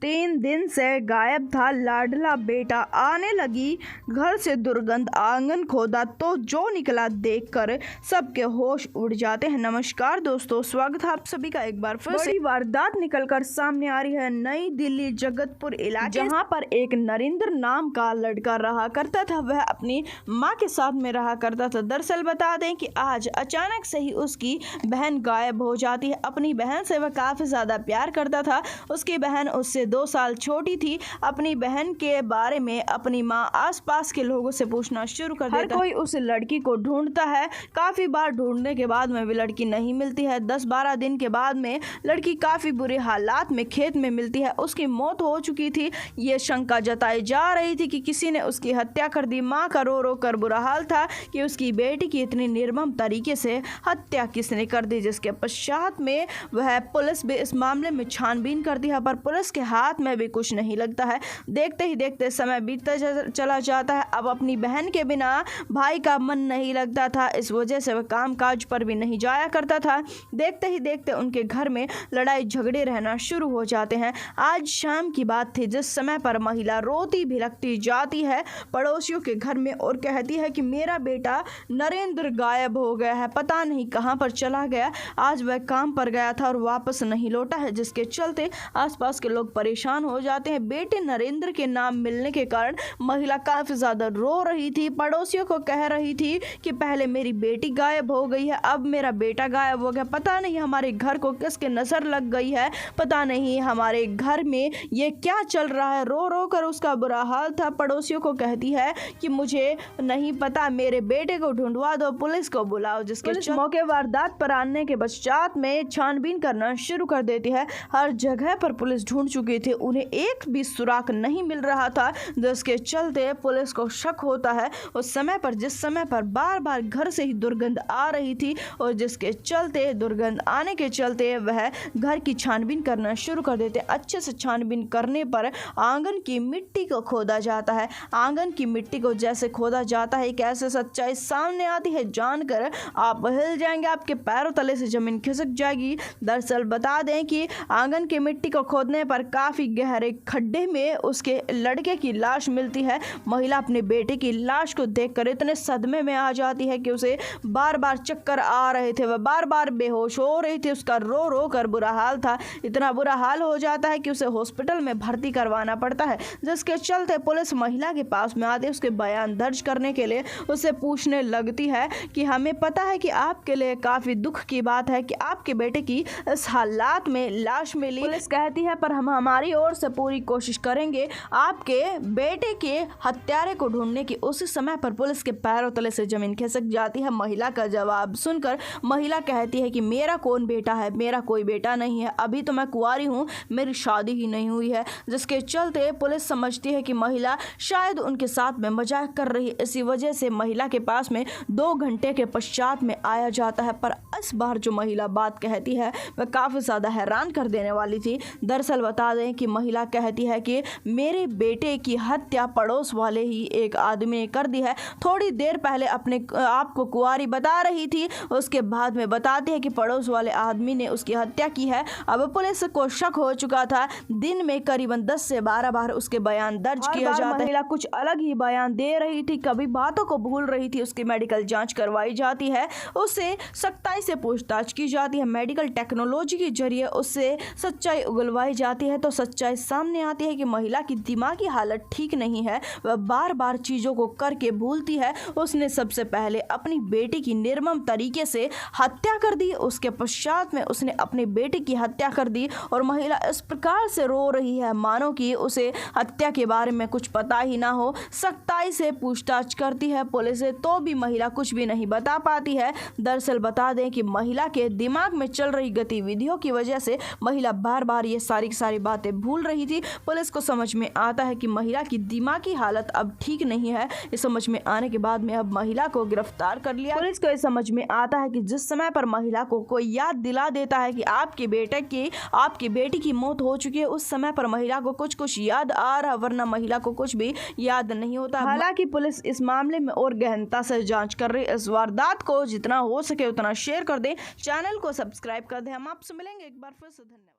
3 दिन से गायब था लाडला बेटा, आने लगी घर से दुर्गंध, आंगन खोदा तो जो निकला देखकर सबके होश उड़ जाते हैं। नमस्कार दोस्तों, स्वागत है आप सभी का एक बार फिर से। बड़ी वारदात निकलकर सामने आ रही है नई दिल्ली जगतपुर इलाके, जहां पर एक नरेंद्र नाम का लड़का रहा करता था। वह अपनी मां के साथ में रहा करता था। दरअसल बता दें कि आज अचानक से ही उसकी बहन गायब हो जाती है। अपनी बहन से वह काफी ज्यादा प्यार करता था। उसकी बहन उससे 2 साल छोटी थी। अपनी बहन के बारे में अपनी माँ आसपास के लोगों से पूछना शुरू कर देता है। हर कोई उस लड़की को ढूंढता है। काफी बार ढूंढने के बाद में भी लड़की नहीं मिलती है। 10-12 दिन के बाद में लड़की काफी बुरे हालात में खेत में मिलती है। उसकी मौत हो चुकी थी। ये शंका जताई जा रही थी कि किसी ने उसकी हत्या कर दी। माँ का रो रो कर बुरा हाल था कि उसकी बेटी की इतनी निर्मम तरीके से हत्या किसने कर दी, जिसके पश्चात में वह पुलिस भी इस मामले में छानबीन करती है, पर पुलिस के हाथ में भी कुछ नहीं लगता है। देखते ही देखते समय बीतता चला जाता है। अब अपनी बहन के बिना भाई का मन नहीं लगता था। इस वजह से वह काम काज पर भी नहीं जाया करता था। देखते ही देखते उनके घर में लड़ाई झगड़े रहना शुरू हो जाते हैं। आज शाम की बात थी, जिस समय पर महिला रोती भिलकती जाती है पड़ोसियों के घर में और कहती है कि मेरा बेटा नरेंद्र गायब हो गया है, पता नहीं कहां पर चला गया। आज वह काम पर गया था और वापस नहीं लौटा है, जिसके चलते आसपास के लोग परेशान हो जाते हैं। बेटे नरेंद्र के नाम मिलने के कारण महिला काफी ज्यादा रो रही थी। पड़ोसियों को कह रही थी कि पहले मेरी बेटी गायब हो गई है, अब मेरा बेटा गायब हो गया। पता नहीं हमारे घर को किसके नजर लग गई है, पता नहीं हमारे घर में ये क्या चल रहा है। रो रो कर उसका बुरा हाल था। पड़ोसियों को कहती है कि मुझे नहीं पता, मेरे बेटे को ढूंढवा दो, पुलिस को बुलाओ। जिसके मौके वारदात पर आने के पश्चात में छानबीन करना शुरू कर देती है। हर जगह पर पुलिस ढूंढ चुकी थी, उन्हें एक भी सुराग नहीं मिल रहा था, जिसके चलते पुलिस को शक होता है उस समय पर, जिस समय पर बार बार घर से ही दुर्गंध आ रही थी और जिसके चलते दुर्गंध आने के चलते वह घर की छानबीन करना शुरू कर देते। अच्छे से छानबीन करने पर आंगन की मिट्टी को खोदा जाता है। आंगन की मिट्टी को जैसे खोदा जाता है, एक ऐसे सच्चाई सामने आती है, जानकर आप हिल जाएंगे, आपके पैरों तले से जमीन खिसक जाएगी। दरअसल बता दें कि आंगन की मिट्टी को खोदने पर काफी गहरे खड्डे में उसके लड़के की लाश मिलती है। महिला अपने बेटे की लाश को देखकर इतने सदमे में आ जाती है कि उसे बार बार चक्कर आ रहे थे, वह बार बार बेहोश हो रही थी। उसका रो रो कर बुरा हाल था। इतना बुरा हाल हो जाता है कि उसे हॉस्पिटल में भर्ती करवाना पड़ता है, जिसके चलते पुलिस महिला के पास में आती है। उसके बयान दर्ज करने के लिए उससे पूछने लगती है कि हमें पता है कि आपके लिए काफी दुख की बात है कि आपके बेटे की इस हालात में लाश मिली। पुलिस कहती है पर हम हमारी ओर से पूरी कोशिश करेंगे आपके बेटे के हत्यारे को ढूंढने की। उसी समय पर पुलिस के पैरों तले से जमीन खिसक जाती है। महिला का जवाब सुनकर महिला कहती है कि मेरा कौन बेटा है, मेरा कोई बेटा नहीं है, अभी तो मैं कुंवारी हूँ, मेरी शादी ही नहीं हुई है। जिसके चलते पुलिस समझती है कि महिला शायद उनके साथ में मजाक कर रही है। इसी वजह से महिला के पास में 2 घंटे के पश्चात में आया जाता है। पर इस बार जो महिला बात कहती है वह काफी ज्यादा हैरान कर देने वाली थी। दरअसल बता दें कि महिला कहती है कि मेरे बेटे की हत्या पड़ोस वाले ही एक आदमी ने कर दी है। थोड़ी देर पहले अपने आप को कुंवारी बता रही थी, उसके बाद में बताती है कि पड़ोस वाले आदमी ने उसकी हत्या की है। अब पुलिस को शक हो चुका था। दिन में करीबन 10 से 12 बार उसके बयान दर्ज किया जाता है। महिला कुछ अलग ही बयान दे रही थी, कभी बातों को भूल रही थी। उसकी मेडिकल जांच करवाई जाती है, उससे सख्ताई से पूछताछ की जाती है। मेडिकल टेक्नोलॉजी के जरिए उससे सच्चाई उगलवाई जाती है, तो सच्चाई सामने आती है कि महिला की दिमागी हालत ठीक नहीं है। वह बार बार चीजों को करके भूलती है। उसने सबसे पहले अपनी बेटी की निर्मम तरीके से हत्या कर दी, उसके पश्चात में उसने अपने बेटे की हत्या कर दी और महिला इस प्रकार से रो रही है मानो कि उसे हत्या के बारे में कुछ पता ही ना हो। सख्ताई से पूछताछ करती है पुलिस से, तो भी महिला कुछ भी नहीं बता पाती है। दरअसल बता दें कि महिला के दिमाग में चल रही गतिविधियों की वजह से महिला बार बार ये सारी बातें भूल रही थी। पुलिस को समझ में आता है कि महिला की दिमागी हालत अब ठीक नहीं है। इस समझ में आने के बाद में अब महिला को गिरफ्तार कर लिया। पुलिस को ये समझ में आता है कि जिस समय पर महिला को कोई याद दिला देता है कि आपकी बेटी की मौत हो चुकी है, उस समय पर महिला को कुछ याद आ रहा, वरना महिला को कुछ भी याद नहीं होता। हालांकि पुलिस इस मामले में और गहनता से जांच कर रही है। इस वारदात को जितना हो सके उतना शेयर कर दें, चैनल को सब्सक्राइब कर दें। हम आपसे मिलेंगे एक बार फिर से। धन्यवाद।